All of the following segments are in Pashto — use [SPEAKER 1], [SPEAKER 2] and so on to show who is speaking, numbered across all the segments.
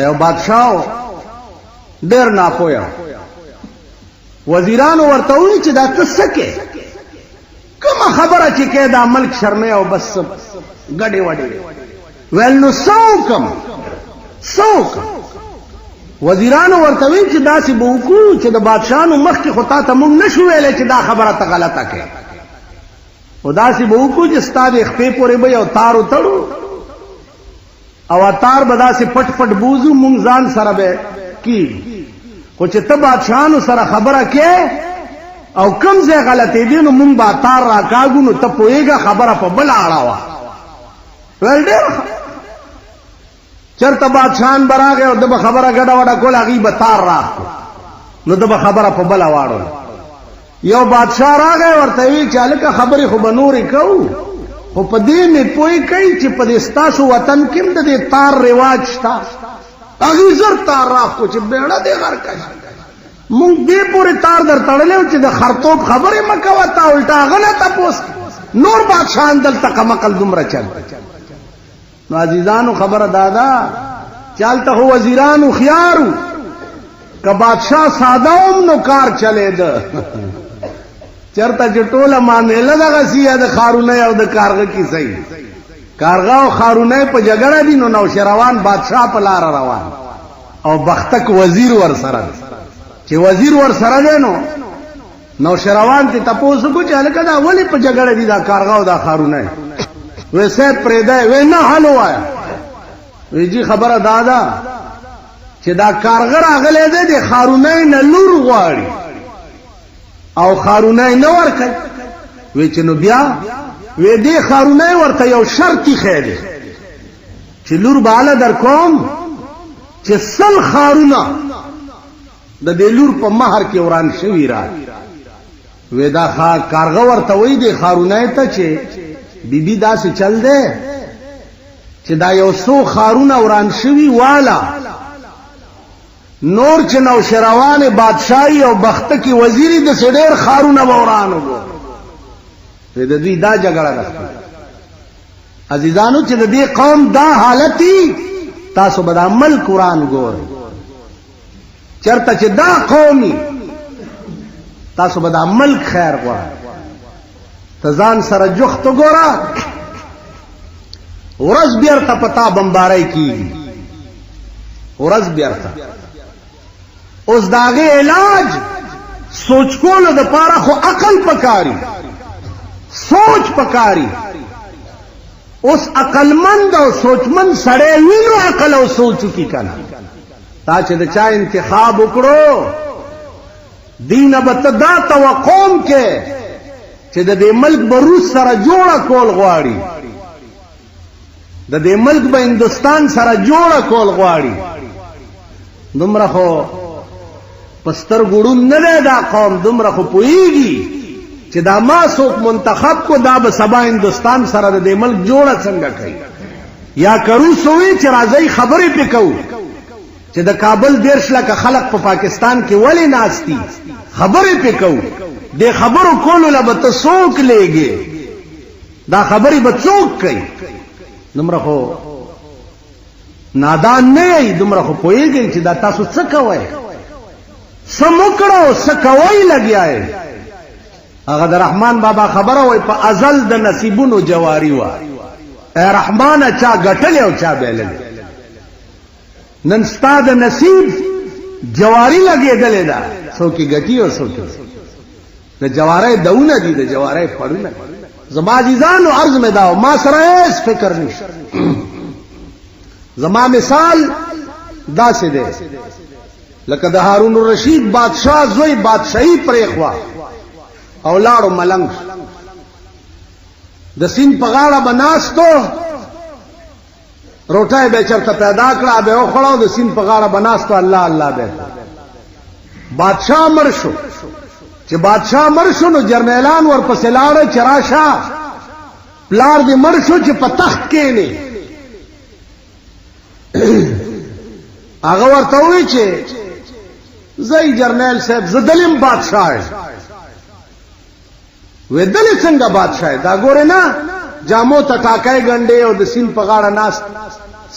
[SPEAKER 1] یو بادشاہ ډیر ناپوهه وزیرانو ورته وویل چې دا ته څه کې کومه خبره چې کې دا ملک شرمې او بس ګډې وډې ویل نو څوک وزیرانو ورته ویل چې داسې به وکړو چې د بادشاهانو مخکې خو تا ته موږ نشو ویلی چې دا خبره ته غلطه کې خو داسې به وکړو چې ستا د خپې پورې به یو تار وتړو او تار به داسې پټ پټ بوزو موږ ځان سره به کیږي خو چې ته بادشاهانو سره خبره کې او کم ځای غلطې دي نو موږ به تار راکاږو نو ته پوهېږه خبره په بله اړوه ویل ډېر چرته بادشاهان به راغی او ده به خبره ګډه وډه کول هغوی به تار راکړو نو ده به خبره په بله واړوله یو بادشاه راغی ورته وی چې هلکه خبرې خو به نورې کوو خو په دې مې پوه کوي چې په دې ستاسو وطن کې هم د دې تار رواج شته هغوی زر تار راکړو چې بیړه دې غر کړي مونږ دې پورې تار در تړلی و چې د خرطوب خبرې مه کوه تا الټا هغه نه تپوس نور بادشاهان دلته کمقل دومره چل نو عزیزانو خبره دادا چالته خو وزیرانو خيارو که بادشاہ ساده هم نو کار چلے ده چرته چې ټوله معامله دغه سیه د خارونه او د کارغه کی صحیح کارغه او خارونه په جګړه دي نو نوشروان بادشاہ په لار روان او بختک وزیر ور سره چې وزیر ور سره دی نو نوشروان ته تاسو کو چې هلکه دا ولی په جګړه دي دا کارغه او دا خارونه وې سید پرېدا وې نه حل وایا وې جی خبره دادا چې دا کارغه راغلی دی د خارونه نه لور غواړي او خارونه نه ورکړي وې چې نو بیا وې دې خارونه ورته یو شرطي خېده چې لور بالا در کوم چې سل خارونه د دې لور په مہر کې وران شوی را وې دا کارغه ورته وې دې خارونه ته چې بیبي داسې چل دی چې دا یو څو خارونه وران شوي والا نور چې نوشروان بادشاہي او بختکی وزیری د ډېر خارونه وران وګو د دې دا جګړه ده عزیزانو چې د دې قوم دا حالتي تاسو به د عمل قرآن ګورئ چرته چې دا قومي تاسو به د عمل خیر غواړئ تزان سره جخت ګورا ورځ بیرته پتا بمبارای کیږي ورځ بیرته اوس داغه علاج سوچ کولو د پاره خو عقل پکاري سوچ پکاري اوس عقلمند او سوچمن سړی وینو عقل او سوچ کی کنه تا چې د چا انتخاب وکړو دین به تدا توقوم کې چې د دې ملک به روس سره جوړه کول غواړي د دې ملک به هندستان سره جوړه کول غواړي دومره خو پستر ګړون نه دی دا قوم دومره خو پوهیږي چې دا ما څوک منتخب کو دا به سبا هندستان سره د دې ملک جوړه څنګه کوي یا کرو سوې چې راځي خبرې پې کوو چې د کابل 10 لک خلک په پاکستان کې ولې ناشتي خبرې پې کوو د خبرو کولو لا به څوک لېږي دا خبرې به څوک کوي دومره خو نادان نه یې دومره خو پوهېږئ چې دا تاسو څه کوئ څه مو کړو څه کوئ لګیا یې هغه د رحمان بابا خبره وای په ازل د نصیبونو جواری وه ای رحمانه چا ګټلې او چا بیللې نن ستا د نصیب جواری لګېدلې ده څوک یې ګټي او څوک د جوارای دونه دي د جوارای پړونه زما عزیزانو عرض مې داو ما سره هیڅ فکر نشته زما مثال داسې دی لکه د هارون الرشید بادشاہ زوی بادشاہي پرېخوا او لاړو ملنګ د سین په غاړه به ناستو روټۍ به چرته پیدا کړه به وخوړو د سین په غاړه به ناستو الله الله به بادشاہ مړ شو چې بادشاہ مړ شو نو جرنیلان ورپسې لاړه چې راشه پلار دې مړ شو چې په تخت کېنې هغه ورته ووایي چې زه جرنیل صاحب زه دلیم بادشاہ یم وې دلې څنګه بادشاہ دا ګوره نه جامو ته ټاکای ګنډې او د سین په غاړه ناست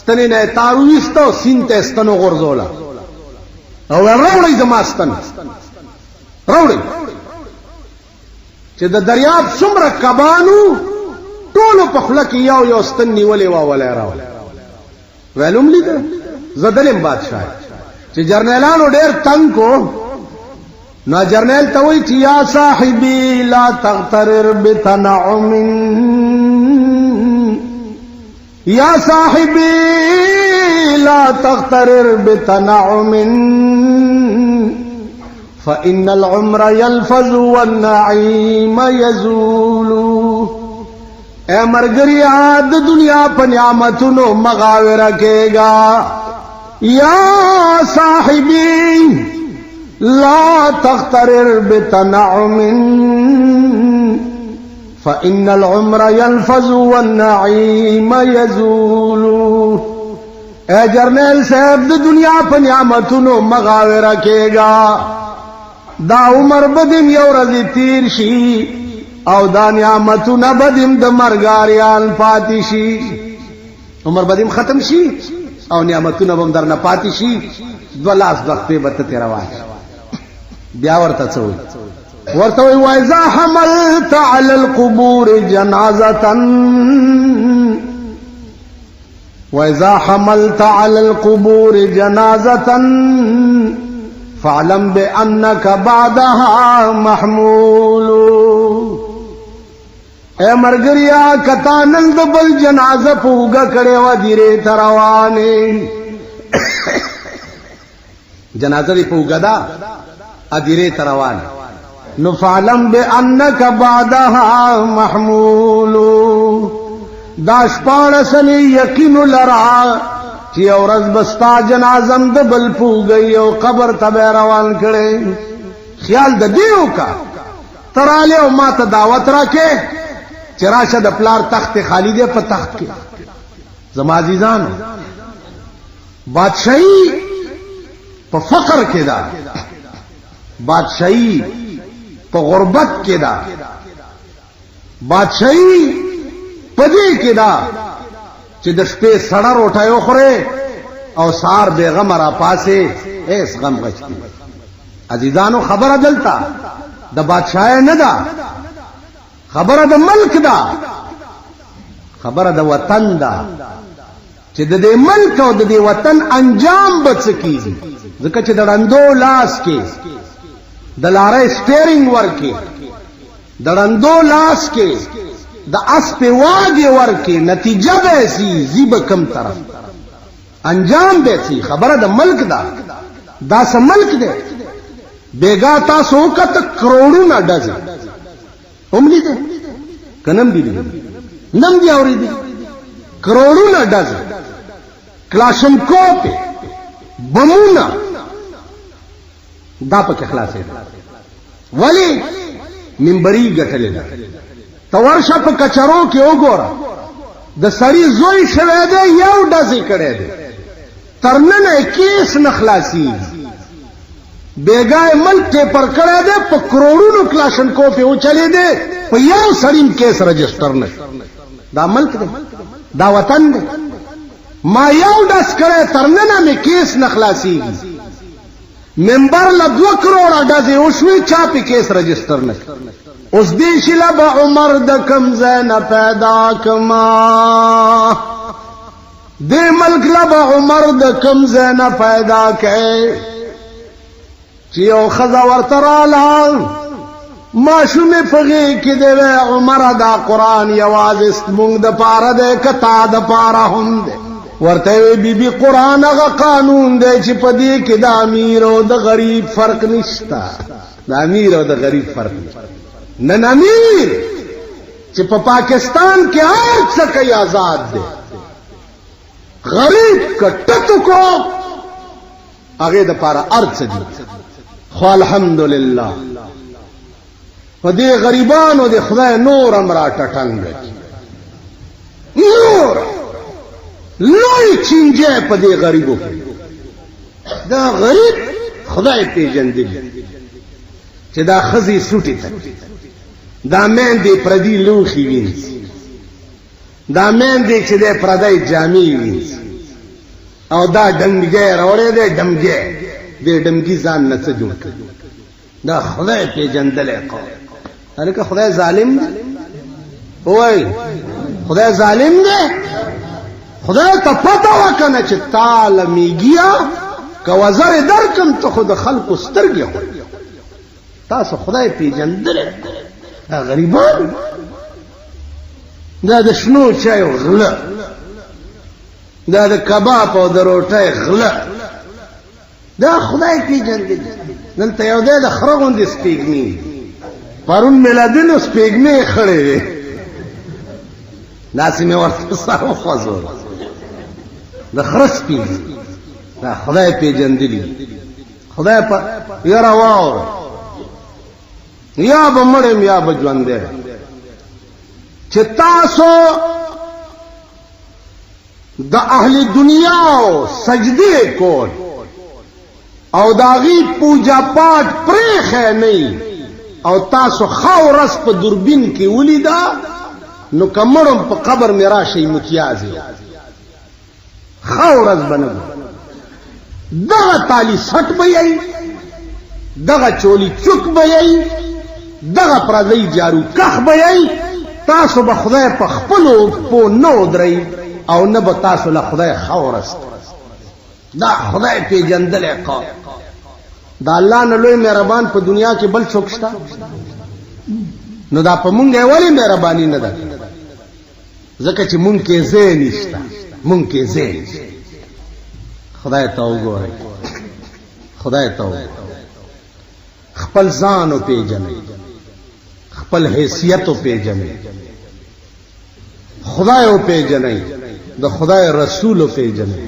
[SPEAKER 1] ستنې نه تارو وستو سینته ستنو غرزولا او راوړی زما ستن راوړی چې د دریاب څومره کبانو ټولو په خوله کې یو یو ستن نیولې واولې راوړل ویلوم لیدل زدلم بادشاہ چې جرنیلانو ډېر تنگ کو نو جرنیل ته وایي چې یا صاحبي لا تغترر بتنعم یا صاحبي لا تغترر بتنعم فإن العمر يلفظ والنعيم يزول اے مرګریا د دنیا په نعمتونو مغاوره کېگا یا صاحبي لا تغترر بتنعم فإن العمر يلفظ والنعيم يزول اے جرنیل صاحب د دنیا په نعمتونو مغاوره کېگا دا عمر بدیم یو ورځ تیر شي او دا نعمتونه بدیم د مرګاریان پاتې شي عمر بدیم ختم شي او نعمتونه بم درنه پاتې شي دلاس وخت به ته روان بیا ورته څو ورته وایذا حملت على القبور جنازه وإذا حملت على القبور جنازة فاعلم بأنك بعدها محمول اے مرګریا کتا نن د بل جنازه پوګه کړي و دیره تروانه جنازه دی پوګه دا ادیره تروانه نو فاعلم بأنك بعدها محمول دا شپاړسنې یقین لرا چې اورز بستا جنازم د بل پوګي او قبر ته روان کړي خیال د دیو کا تراله او ما ته دعوت راکې چراشه د پلار تخت خالی دی په تخت کې زما عزیزان بادشاہي په فقر کې دا بادشاہي په غربت کې دا بادشاہي پدې کې دا چې د شپې سړه روټایو خوره او سار بیغم را پاسه ایس غم غچتی عزیزانو خبره دلتا د بادشاہ نه دا خبره د ملک دا خبره د وطن دا چې د دې ملک او د دې وطن انجام بچ کیږي ځکه چې د رندو لاس کې د لارې سټیرینګ ورکی د رندو لاس کې د اس په واګي ورکی نتیجه به سي زیب کم طرف انجام به سي خبره د ملک دا سم ملک دی بیگا تاسو کته کروڑونه ډز اوملی دي کنم دي نم دي اوري دي کروڑونه ډز کلاشنکوف بمونه دا په خلاصې ولی منبري ګټلې ده تورشه په کچرو کې وګوره د سړی زوی شوه دی یو ډزې کړي دی ترننه کیس نخلاصي بیګای ملک ته پر کړه دی په کروڑونو کلاشنکوف یو چلی دی په یو سړی کیس رجسٹر نه دا ملک دی دا وطن دی ما یو ډز کړه ترننه می کیس نخلاصي منبر له 2 کروڑه ډزې وشوي چا په کیس رجسٹر نه اوس دې شله به عمر د کم زین پیدا کما دې ملک له به عمر د کم زین پیدا کړي چې یو خزا ورته رااله ماشومه پغې کې دی عمر دا قران یوازې مونږ د پاره ده کتا د پاره هم ده ورته بی قران هغه قانون دی چې پدې کې د امیر او د غریب فرق نشتا د امیر او د غریب فرق نشتا نن امیر چې په پاکستان کې هر څه کوي آزاد دی غریب کټکو کو هغه د پاره ارڅ دي خو الحمدلله په دې غریبانو د خدای نور امر ټټنګ نور لوی چینجه په دې غریبو دا غریب خدای پیژندلی چې دا خزي سوټی ته دا مندې پردي لوخي ویني دا مندې چې د پردای جامې ویني او دا ډنګي راوړې دې ډمګي دې ډمګي ځان نه څه جوړ کړ دا خدای پیژندلې قوم هلکه خدای ظالم دی وای خدای ظالم دی خدای ته پته وکنه چې تعالی میګیا کوزر درکم ته خود خلق سترګې خو تاسو خدای پیژندلې غریبان دا د شنو چای غله دا د کباب او د روټۍ غله دا خدای پیژندل دلته یو دی د خره غوندې سپېږمۍ پرون میلادینو سپېږمۍ خړې وې داسې مې ورته سر وخوځول د خره سپېږمۍ دا خدای پیژندلی خدای په یاره واوره یا به مړم یا به ژوندی چې تاسو د اهل دنیا سجدې کول او داغي پوجا پاٹ پریخه نه او تاسو خاورس په دوربین کې ولیدا نو کمرم په قبر می راشي متیازي خاورس بنو دغه تالی سټ بېای دغه چولی چوک بېای دغه پردی جارو کخ بېای تاسو به خدای په خپلو په نو درې او نه به تاسو له خدای خاورس دا خدای پیژندلې قوم دا الله نه لوی مهربان په دنیا کې بل څوک شته نو دا په مونږه ولی مهرباني نه ده ځکه چې مونږ کې زه نشته مونږ کې زه خدای ته وګورئ خدای ته خپل ځان او پیژنئ خپل حیثیت او پیژنئ خدای او پیژنئ د خدای رسول او پیژنئ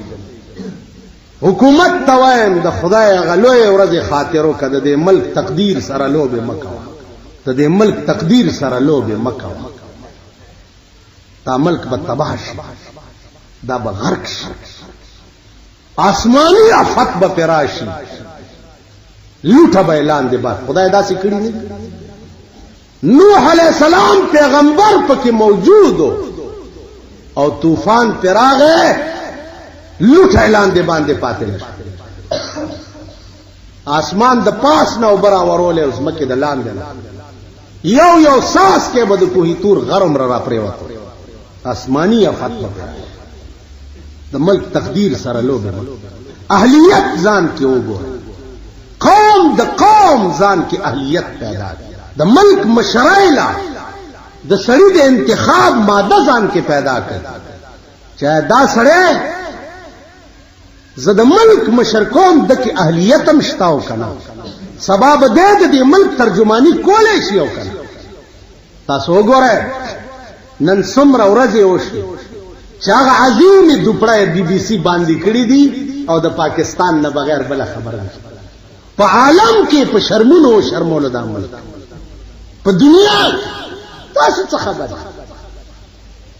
[SPEAKER 1] حکومت توایم د خدای غلوې ورځ خاطرو کده د ملک تقدیر سره لوبه مکو ته د ملک تقدیر سره لوبه مکو تا ملک به تباہ شي دا به غرق شي آسمانی آفت به پراشي لوټه به اعلان دی بعد خدای داسې کړی نه نوح علیہ السلام پیغمبر پکې موجود او طوفان پراغه لوټ اعلان دی باندې پاتې نشو آسمان د پاس نه وبرا ورولې اوس مکه د لاندې یو ساس کې بده کوهی تور غرم را پریوته آسمانی افات د ملک تقدیر سره لوبه اهلیت ځان کې وګوره قوم د قوم ځان کې اهلیت پیدا د ملک مشرایلا د سړي د انتخاب ماده ځان کې پیدا کړ چې دا سړی زه د ملک مشرکوم د کې اهلیت هم شتاو کنه سبب دې د ملک ترجمانی کولې شي او کنه تاسو وګورئ نن څومره ورځې وشي چې هغه عظیم دوپړای بي بي سي باندې کړی دي او د پاکستان نه بغیر بل خبره نشته په عالم کې په شرمونو او شرمولو د عمل په دنیا تاسو څه خبره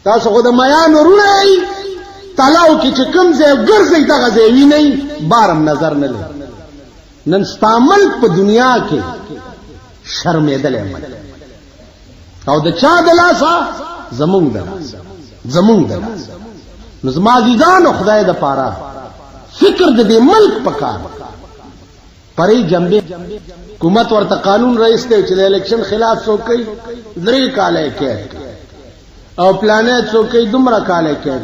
[SPEAKER 1] تاسو خو د میان ورونی تلاو کې چې کوم ځای ګرځي دغه ځای ویني بارم نظر نه لري نن استعمال په دنیا کې شرمېدل او د چا د لاسه زمونږ د لاسه زمونږ د لاسه نو زما عزیزانو خدای د پاره فکر د دې ملک پکار پرې جنبه حکومت ورته قانون رئیس ته چې د الیکشن خلاف څوکۍ درې کاله کې او پلانې څوکۍ دومره کاله کې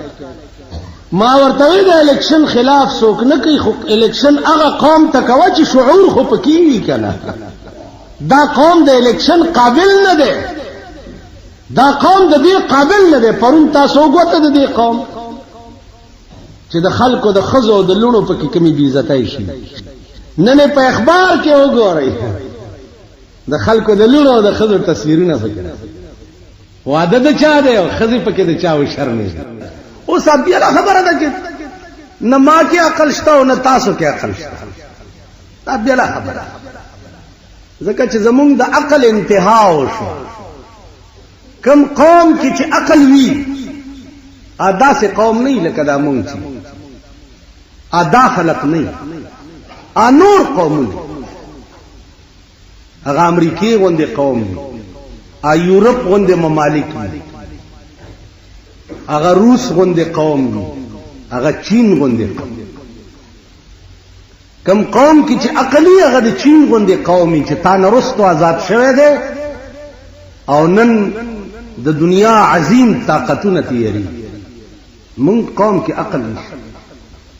[SPEAKER 1] ما ورته د الیکشن خلاف څوک نه کوي خو الیکشن هغه قوم ته کوي چې شعور خو پکې وي کنه دا قوم د الیکشن قابل نه دی دا قوم د دې قابل نه دی پرون تاسو وګورئ د دې قوم چې د خلکو د خزو د لونو پکې کمی بی عزتای شي نن په اخبار کې وګورئ د خلکو د لونو د خزو تصویرونه پکې واده د چا دی او خزي پکې د چا و شرمې اوس بیا خبره ده چې نه ما کې عقل شته او نه تاسو کې عقل شته دا بیا خبره ځکه چې زمونږ د عقل انتها وشو کم قوم کې چې عقل وي ادا سے قوم نه لکه دا مونږ چې ادا خلق نه انور قوم هغه امریکای غوندې قوم ا یورپ غوندې ممالک هغه روس غوندې قوم هغه چین غوندې قوم کم قوم کی چې عقلی هغه د چین غوندې قومي چې تا نرستو آزاد شوی دی او نن د دنیا عظیم طاقتونه تیری. مون قوم کې عقل نشته.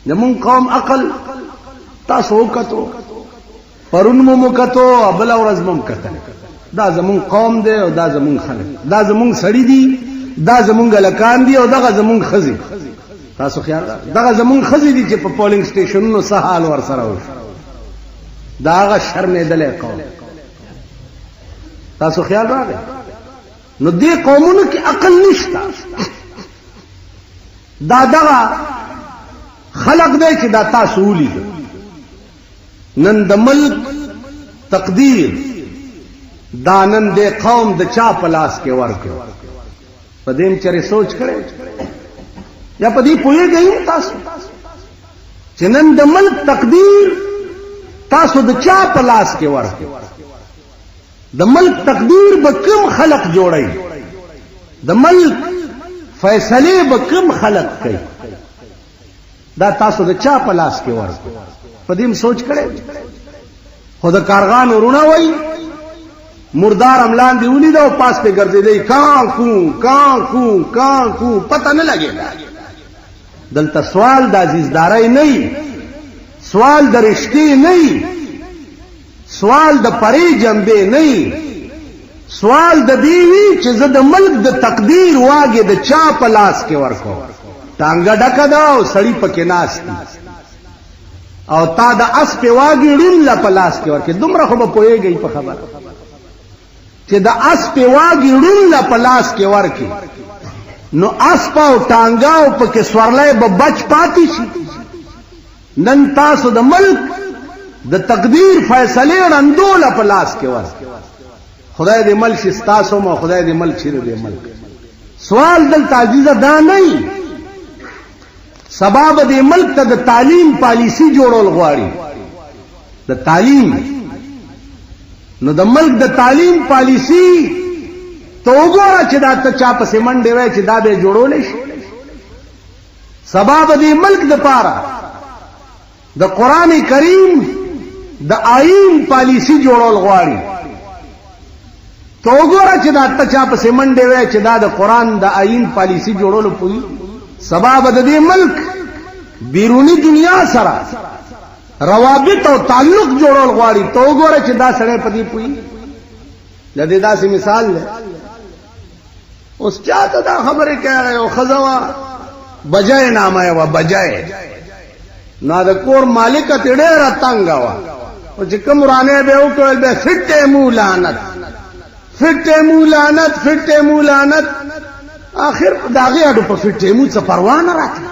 [SPEAKER 1] د مون قوم عقل تاسو وکتو پرون مو کتو بل ورځ مو کتل. دا زمون قوم دی او دا زمون خلک، دا زمون سړی دي، دا زمون لکان دي او دغه زمون خزي. تاسو خیال دغه زمون خزي دي چې په پولینګ سټیشنونو سهال ور سره وي. دا هغه شرمېدلې قوم. تاسو خیال راغی. نو دې قومونو کې عقل نشته. دا دغه خلق دی چې دا تاسو ولید. نن د ملک تقدیر دا نن د قوم د چا په لاس کې ورکړ. په دې چرې سوچ کړئ یا په دې پوهېږئ تاسو چې نن د ملک تقدیر تاسو د چا په لاس کې ورکړ. د ملک تقدیر به کوم خلق جوړي، د ملک فیصله به کوم خلق کوي، دا تاسو د چا په لاس کې ورکړ. په دې سوچ کړئ. خود کارغان ورونه وای مردار املان دی ولید او پاس په ګرځیدای کان کو پتہ نه لګیدا. دلته سوال د عزیزدارای نه، سوال د رښتې نه، سوال د پری جنبه نه، سوال د دیوی چې زه د ملک د تقدیر واګه د چا په لاس کې ورکو. ټانګه ډکه دا او سړی پکې ناست او تا د اس په واګي ډین لا په لاس کې ورکې. دومره خو به پوهېږئ په خبره چې د اس په واګي ډین لا په لاس کې ورکې نو اس په ټانګه او پکې سورلې به بچ پاتې شي. نن تاسو د ملک د تقدیر فیصله رندول په لاس کې ورکې. خدای دې ملک ستاسو مو خدای دې ملک شری دې ملک. سوال دل تعزیزه دا نه سبب دې ملک ته د تعلیم پالیسی جوړول غواړي. د تعلیم نو د ملک د تعلیم پالیسی تو وګوره چې دا ته چا په سیمنډ دی چې دا به جوړول شي. سبب دې ملک د پاره د قران کریم د آئین پالیسی جوړول غواړي. تو وګوره چې دا ته چا په سیمنډ دی چې دا د قران د آئین پالیسی جوړول پوي. سبب د دې ملک بیرونی دنیا سره روابط او تعلق جوړول غواړي. تو وګوره چې دا سره پدې پوي. د دې داسې مثال دی. اوس چاته دا خبره کوي او خزوا بجای نامه و بجای نو د کور مالک ته ډېر تنګ وا او چې کوم رانه به وکړل به فټه مو لعنت آخر داغه اډو په فټیمو څه پروا نه راځي.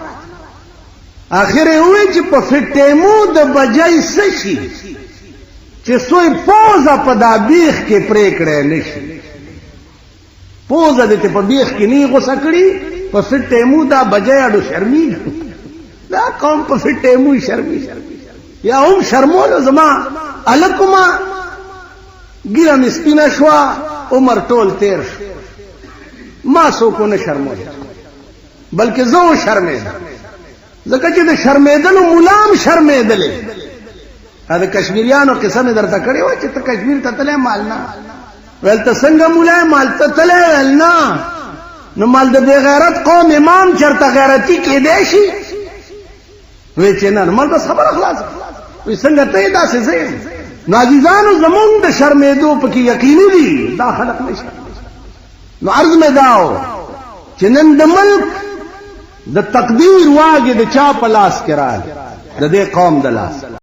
[SPEAKER 1] آخر وې چې په فټیمو د بجای سشي چې سوی پوزا په دا بیخ کې پرې کړې نشي. پوزا دې په بیخ کې نه غوسه کړی په فټیمو دا بجای اډو شرمي. دا قوم په فټیمو شرمي یا هم شرمول زما الکما ګیره مسکینه شوا عمر ټول تیر شو. ما سو کو نه شرمول بلکې زه شرمېدم ځکه چې د شرمېدلو مولام شرمېدلې. دا کشمیریانو قسم درته کړی و چې ته کشمیر ته تلې مال نه ول ته څنګه مولا مال ته تلې ول نه نو مال د بے غیرت قوم امام چرته غیرتی کې دی شي وې چې نه مال بس خبره خلاص وې څنګه ته دا څه زین نو عزیزانو زمونږ د شرمېدو پکې یقیني دي دا خلق نشي. نو عرض میں داو چې نن د ملک د تقدیر واګه د چا په لاس کې راځي د دې قوم د لاس.